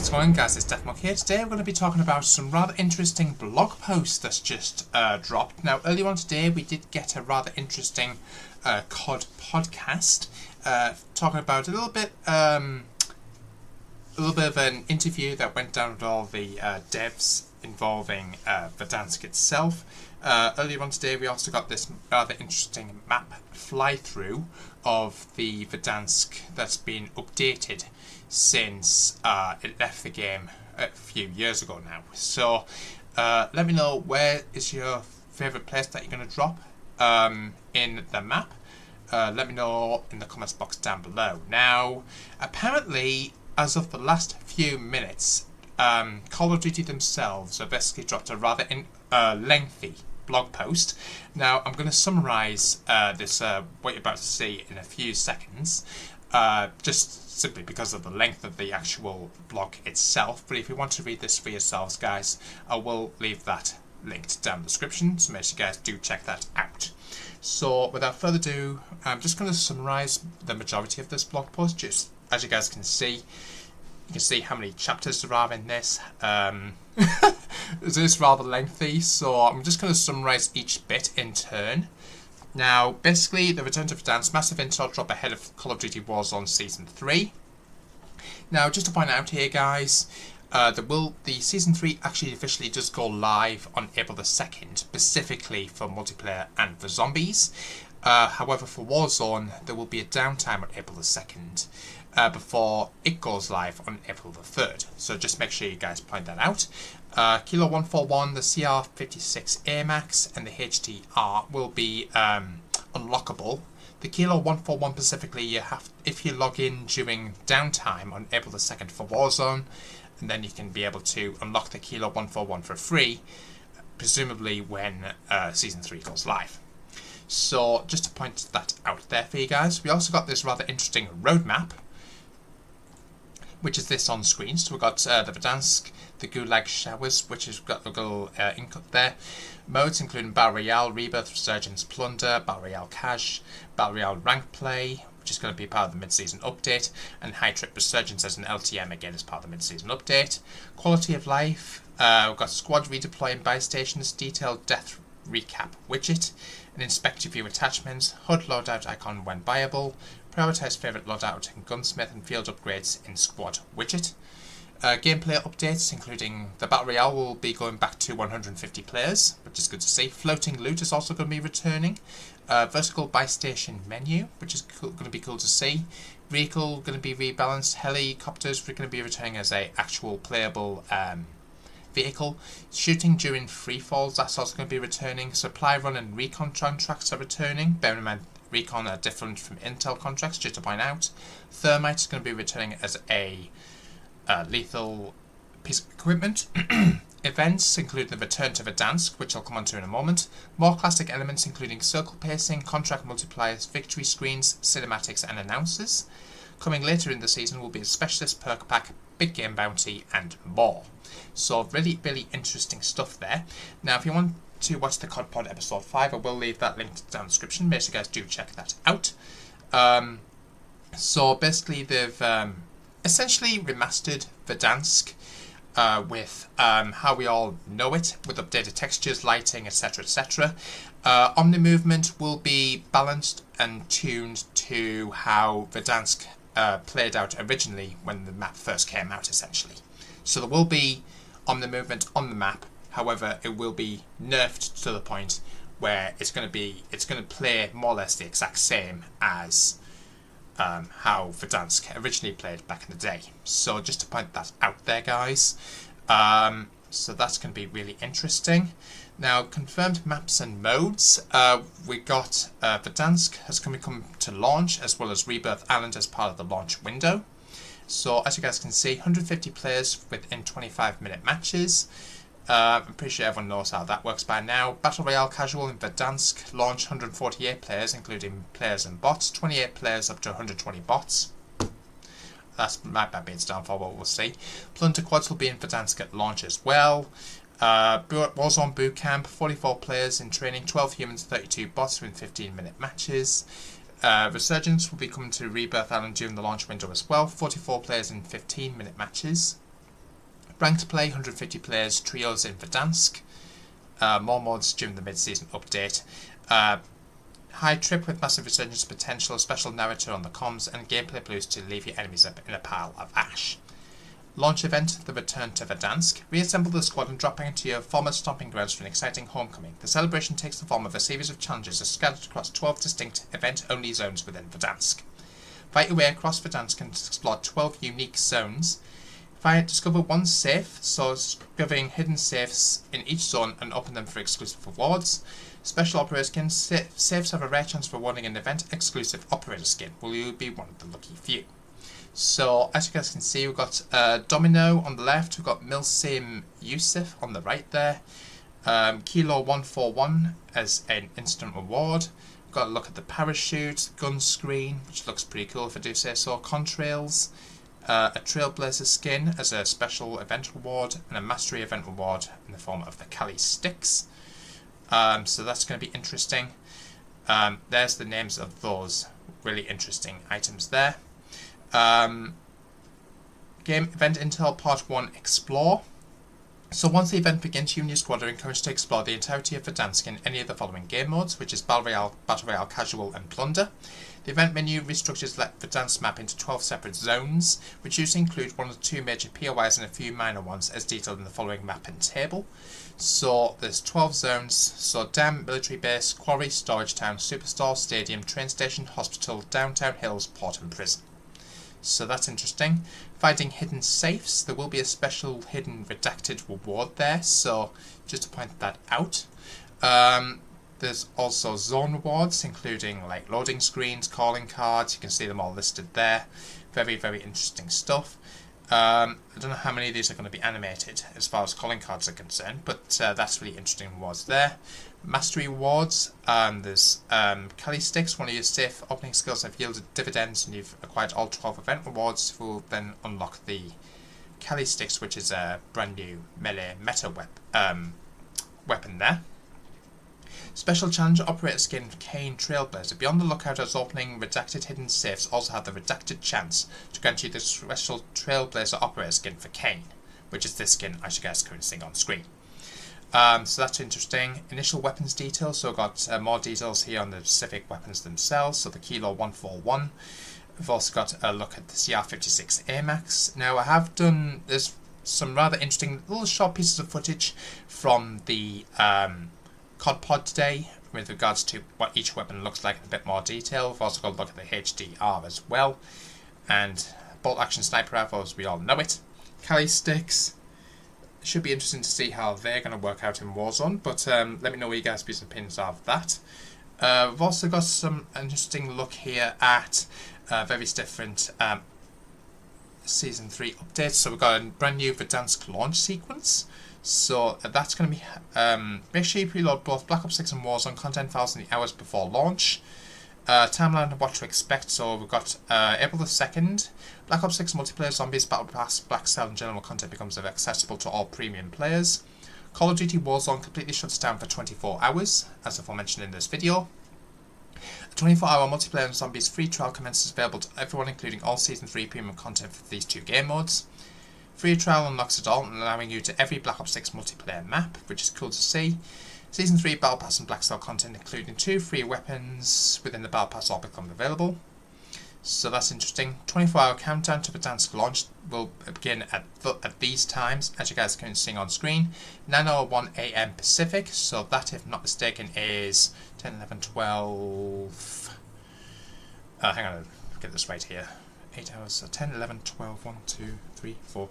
What's going on, guys? It's Deathmark here. Today we're going to be talking about some rather interesting blog posts that's just dropped. Now, earlier on today we did get a rather interesting COD podcast talking about a little bit of an interview that went down with all the devs involving Verdansk itself. Earlier on today we also got this rather interesting map fly-through of the Verdansk that's been updated since it left the game a few years ago now. So let me know, where is your favourite place that you're going to drop in the map. Let me know in the comments box down below. Now, apparently, as of the last few minutes, Call of Duty themselves have basically dropped a rather lengthy blog post. Now, I'm going to summarise this, what you're about to see, in a few seconds, just simply because of the length of the actual blog itself. But if you want to read this for yourselves, guys, I will leave that linked down in the description, so make sure you guys do check that out. So, without further ado, I'm just going to summarise the majority of this blog post. Just as you guys can see, how many chapters there are in this. It is rather lengthy, so I'm just going to summarise each bit in turn. Now, basically, the Return to Verdansk massive intel drop ahead of Call of Duty Warzone Season 3. Now, just to point out here, guys, the Season 3 actually officially does go live on April the 2nd, specifically for multiplayer and for zombies. However, for Warzone, there will be a downtime on April the 2nd before it goes live on April the 3rd. So just make sure you guys point that out. Kilo 141, the CR56 AMAX and the HDR will be unlockable. The Kilo 141 specifically, if you log in during downtime on April the 2nd for Warzone, and then you can be able to unlock the Kilo 141 for free, presumably when Season 3 goes live. So just to point that out there for you guys, we also got this rather interesting roadmap, which is this on screen. So we've got the Verdansk, the Gulag Showers, which has got a little input there. Modes including Battle Royale, Rebirth, Resurgence, Plunder, Battle Royale Cash, Battle Royale Rank Play, which is going to be part of the mid-season update, and High Trip Resurgence as an LTM, again as part of the mid-season update. Quality of life, we've got Squad Redeploy and Buy Stations, Detailed Death Recap Widget, an Inspect Your View Attachments, HUD Loadout Icon when viable, Prioritize Favourite Loadout and Gunsmith and Field Upgrades in Squad Widget. Gameplay updates, including the Battle Royale will be going back to 150 players, which is good to see. Floating Loot is also going to be returning. Vertical Buy Station menu, which is going to be cool to see. Vehicle going to be rebalanced. Helicopters are going to be returning as a actual playable vehicle. Shooting during free falls, that's also going to be returning. Supply run and recon contracts are returning. Bear in mind, recon are different from intel contracts, just to point out. Thermite is going to be returning as a lethal piece of equipment. Events include the Return to Verdansk, which I'll come on to in a moment. More classic elements including circle pacing, contract multipliers, victory screens, cinematics and announcers. Coming later in the season will be a specialist perk pack, big game bounty and more. So really, really interesting stuff there. Now, if you want to watch the COD Pod episode 5, I will leave that linked down in the description. Make sure you guys do check that out. So basically they've essentially remastered Verdansk with how we all know it, with updated textures, lighting, etc, etc. Omni movement will be balanced and tuned to how Verdansk played out originally when the map first came out, essentially. So there will be Omni movement on the map. However, it will be nerfed to the point where it's going to play more or less the exact same as how Verdansk originally played back in the day. So just to point that out there, guys. So that's going to be really interesting. Now, confirmed maps and modes. We got Verdansk has come to launch, as well as Rebirth Island as part of the launch window. So as you guys can see, 150 players within 25-minute matches. I'm pretty sure everyone knows how that works by now. Battle Royale Casual in Verdansk launch 148 players, including players and bots. 28 players up to 120 bots. That might be its downfall, but we'll see. Plunder Quads will be in Verdansk at launch as well. Warzone Bootcamp, 44 players in training, 12 humans, 32 bots within 15-minute matches. Resurgence will be coming to Rebirth Island during the launch window as well. 44 players in 15-minute matches. Ranked play, 150 players, trios in Verdansk. More mods during the mid-season update. High trip with massive resurgence potential, special narrator on the comms, and gameplay boost to leave your enemies up in a pile of ash. Launch event, the return to Verdansk. Reassemble the squad and drop back into your former stomping grounds for an exciting homecoming. The celebration takes the form of a series of challenges scattered across 12 distinct event-only zones within Verdansk. Fight your way across Verdansk and explore 12 unique zones. Discover one safe, so discovering hidden safes in each zone and open them for exclusive rewards. Special operator skins. Safes have a rare chance of rewarding an event-exclusive operator skin. Will you be one of the lucky few? So, as you guys can see, we've got Domino on the left, we've got Milsim Yusuf on the right there. Kilo 141 as an instant reward. We've got a look at the parachute, gun screen, which looks pretty cool if I do say so, contrails. A Trailblazer skin as a special event reward, and a Mastery event reward in the form of the Kali sticks. So that's going to be interesting. There's the names of those really interesting items there. Game Event Intel Part 1 Explore. So once the event begins, you and your squad are encouraged to explore the entirety of Verdansk in any of the following game modes, which is Battle Royale, Casual and Plunder. The event menu restructures Verdansk map into 12 separate zones, which usually include one or two major POIs and a few minor ones as detailed in the following map and table. So there's 12 zones, so Dam, Military Base, Quarry, Storage Town, Superstore, Stadium, Train Station, Hospital, Downtown Hills, Port and Prison. So that's interesting. Finding hidden safes, there will be a special hidden redacted reward there, so just to point that out. There's also zone rewards, including like loading screens, calling cards. You can see them all listed there. Very, very interesting stuff. I don't know how many of these are going to be animated as far as calling cards are concerned, but that's really interesting rewards there. Mastery rewards, there's Kali sticks. One of your safe opening skills have yielded dividends, and you've acquired all 12 event rewards. Will then unlock the Kali sticks, which is a brand new melee meta weapon there. Special challenge operator skin Kane Trailblazer. Beyond the lookout as opening redacted hidden safes also have the redacted chance to grant you the special Trailblazer operator skin for Kane, which is this skin as you guys currently seeing on screen. So that's interesting. Initial weapons details, so we've got more details here on the specific weapons themselves. So the Kilo 141. We've also got a look at the CR56 AMAX. Now I have done, there's some rather interesting little short pieces of footage from the COD pod today with regards to what each weapon looks like in a bit more detail. We've also got a look at the HDR as well, and bolt action sniper rifle as we all know it. Kali sticks, should be interesting to see how they're going to work out in Warzone, but let me know what you guys' views and opinions are of that. We've also got some interesting look here at various different Season 3 updates. So we've got a brand new Verdansk launch sequence. So that's going to be, make sure you preload both Black Ops 6 and Warzone content files in the hours before launch. Timeline of what to expect. So we've got April the 2nd, Black Ops 6 multiplayer zombies, Battle Pass, Black Cell and general content becomes accessible to all premium players. Call of Duty Warzone completely shuts down for 24 hours, as aforementioned in this video. A 24-hour multiplayer and zombies free trial commences available to everyone, including all Season 3 premium content for these two game modes. Free trial unlocks it all, allowing you to every Black Ops 6 multiplayer map, which is cool to see. Season 3 Battle Pass and Black Cell content, including 2 free weapons within the Battle Pass, all become available. So that's interesting. 24-hour countdown to Verdansk launch will begin at these times, as you guys can see on screen. 9:01 AM Pacific, so that, if not mistaken, is 10, 11, 12... hang on, I'll get this right here. 8 hours, so 10, 11, 12, 1, 2, 3, 4.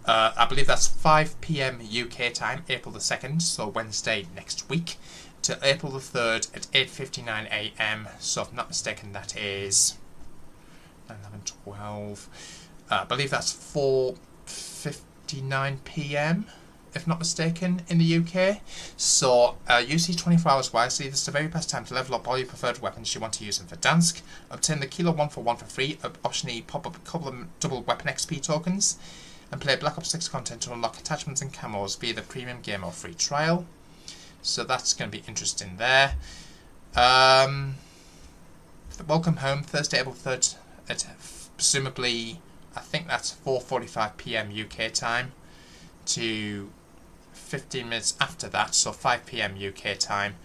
I believe that's 5 PM UK time, April the 2nd, so Wednesday next week, to April the 3rd at 8:59 AM. So if not mistaken, that is 9, 11, 12. I believe that's 4:59 PM, if not mistaken, in the UK. So use these 24 hours wisely. This is the very best time to level up all your preferred weapons you want to use in Verdansk. Obtain the Kilo 141 for free, optionally pop up a couple of double weapon XP tokens, and play Black Ops 6 content to unlock attachments and camos via the premium game or free trial. So that's going to be interesting there. Welcome home, Thursday, April 3rd, at presumably, I think that's 4:45 PM UK time. to 15 minutes after that, so 5 PM UK time.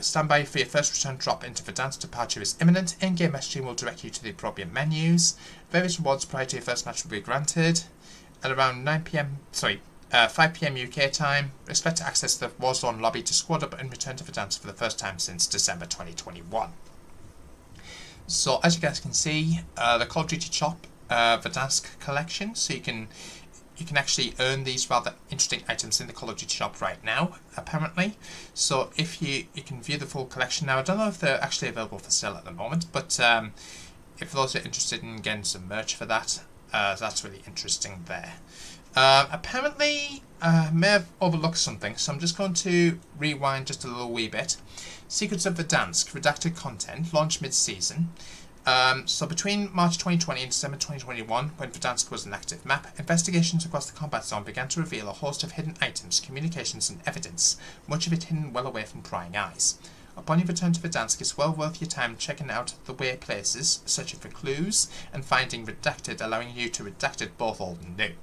Stand by for your first return drop into Verdansk. Departure is imminent. In-game messaging will direct you to the appropriate menus. Various rewards prior to your first match will be granted. At around 5 PM UK time, expect to access the Warzone lobby to squad up and return to Verdansk for the first time since December 2021. So as you guys can see, the Call of Duty Shop Verdansk collection, so you can actually earn these rather interesting items in the Call of Duty shop right now, apparently. So if you can view the full collection now. I don't know if they're actually available for sale at the moment, but if those are interested in getting some merch for that, that's really interesting there. Apparently, I may have overlooked something, so I'm just going to rewind just a little wee bit. Secrets of Verdansk, redacted content, launched mid-season. So between March 2020 and December 2021, when Verdansk was an active map, investigations across the combat zone began to reveal a host of hidden items, communications and evidence, much of it hidden well away from prying eyes. Upon your return to Verdansk, it's well worth your time checking out the way places, searching for clues, and finding Redacted, allowing you to Redacted both old and new.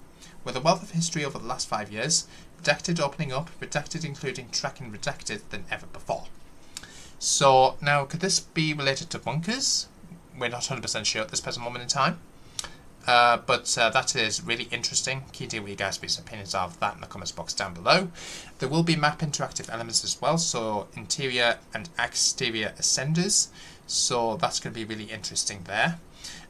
With a wealth of history over the last 5 years, Redacted opening up, Redacted including tracking Redacted than ever before. So now, could this be related to bunkers? We're not 100% sure at this present moment in time, but that is really interesting. Keen to hear what you guys' opinions are of that in the comments box down below. There will be map interactive elements as well, so interior and exterior ascenders, so that's going to be really interesting there.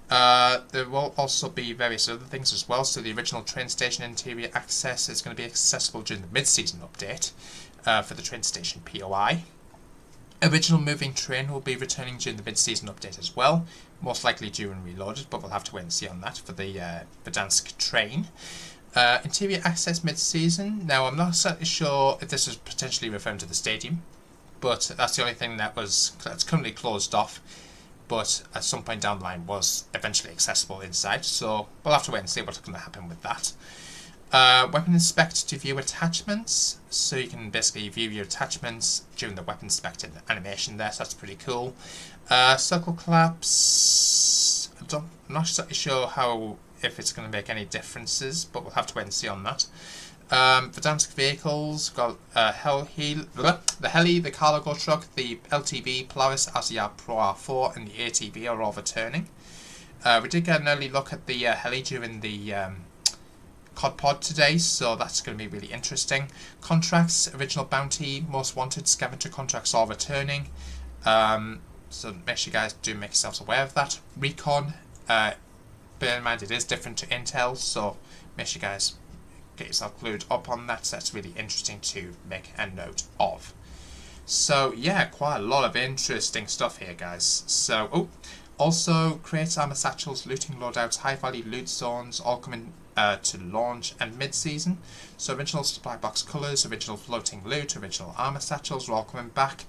There will also be various other things as well, so the original train station interior access is going to be accessible during the mid-season update for the train station POI. Original moving train will be returning during the mid-season update as well, most likely due and reloaded, but we'll have to wait and see on that for the Verdansk train. Interior access mid-season. Now, I'm not certainly sure if this is potentially referring to the stadium, but that's the only thing that's currently closed off, but at some point down the line was eventually accessible inside, so we'll have to wait and see what's going to happen with that. Weapon inspect to view attachments, so you can basically view your attachments during the weapon inspect animation there, so that's pretty cool. Circle collapse, I'm not exactly sure if it's going to make any differences, but we'll have to wait and see on that. Verdansk vehicles, got the heli, the cargo truck, the LTV, Polaris, RCR Pro R4 and the ATV are all returning. We did get an early look at the heli during the COD pod today, so that's going to be really interesting. Contracts, original bounty, most wanted, scavenger contracts all returning, so make sure you guys do make yourselves aware of that. Recon, bear in mind it is different to Intel, so make sure you guys get yourself clued up on that, so that's really interesting to make a note of. So yeah, quite a lot of interesting stuff here, guys. So also creates armor satchels, looting loadouts, high value loot zones, all coming to launch and mid-season. So original supply box colours, original floating loot, original armor satchels are all coming back.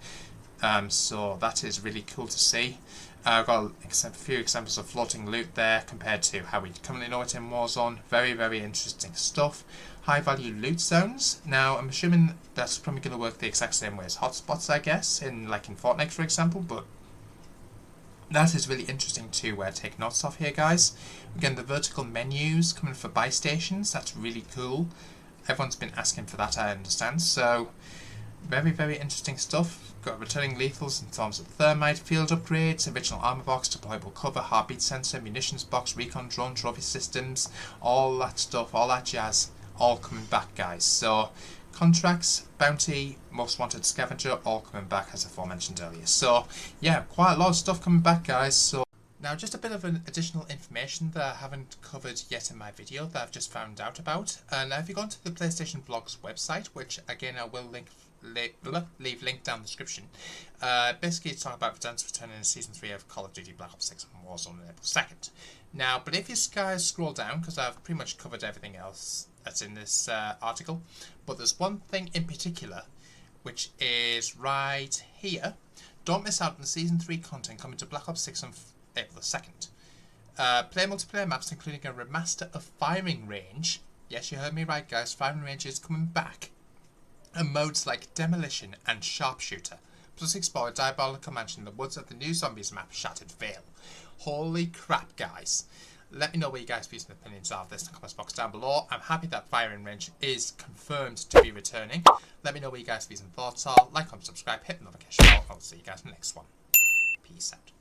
So that is really cool to see. I've got a few examples of floating loot there compared to how we currently know it in Warzone. Very, very interesting stuff. High value loot zones. Now I'm assuming that's probably going to work the exact same way as hotspots, I guess, in Fortnite for example, but that is really interesting to take notes of here, guys. Again, the vertical menus coming for buy stations, that's really cool. Everyone's been asking for that, I understand. So, very, very interesting stuff. Got returning lethals in terms of thermite, field upgrades, original armor box, deployable cover, heartbeat sensor, munitions box, recon drone, trophy systems, all that stuff, all that jazz, all coming back, guys. So, contracts, bounty, most wanted scavenger, all coming back as aforementioned earlier. So yeah, quite a lot of stuff coming back, guys. So now just a bit of an additional information that I haven't covered yet in my video that I've just found out about. Now if you go onto the PlayStation Blog's website, which again I will leave link down the description, basically it's talking about Verdansk returning in Season 3 of Call of Duty Black Ops 6 and Warzone on April 2nd. Now, but if you guys scroll down, because I've pretty much covered everything else that's in this article, but there's one thing in particular, which is right here. Don't miss out on the Season 3 content coming to Black Ops 6 on April 2nd. Play multiplayer maps, including a remaster of Firing Range. Yes, you heard me right, guys. Firing Range is coming back. And modes like Demolition and Sharpshooter. Plus explore a diabolical mansion in the woods of the new Zombies map, Shattered Vale. Holy crap, guys. Let me know what you guys' views and opinions are of this in the comments box down below. I'm happy that Firing Range is confirmed to be returning. Let me know what you guys' views and thoughts are. Like, comment, subscribe, hit the notification bell. I'll see you guys in the next one. Peace out.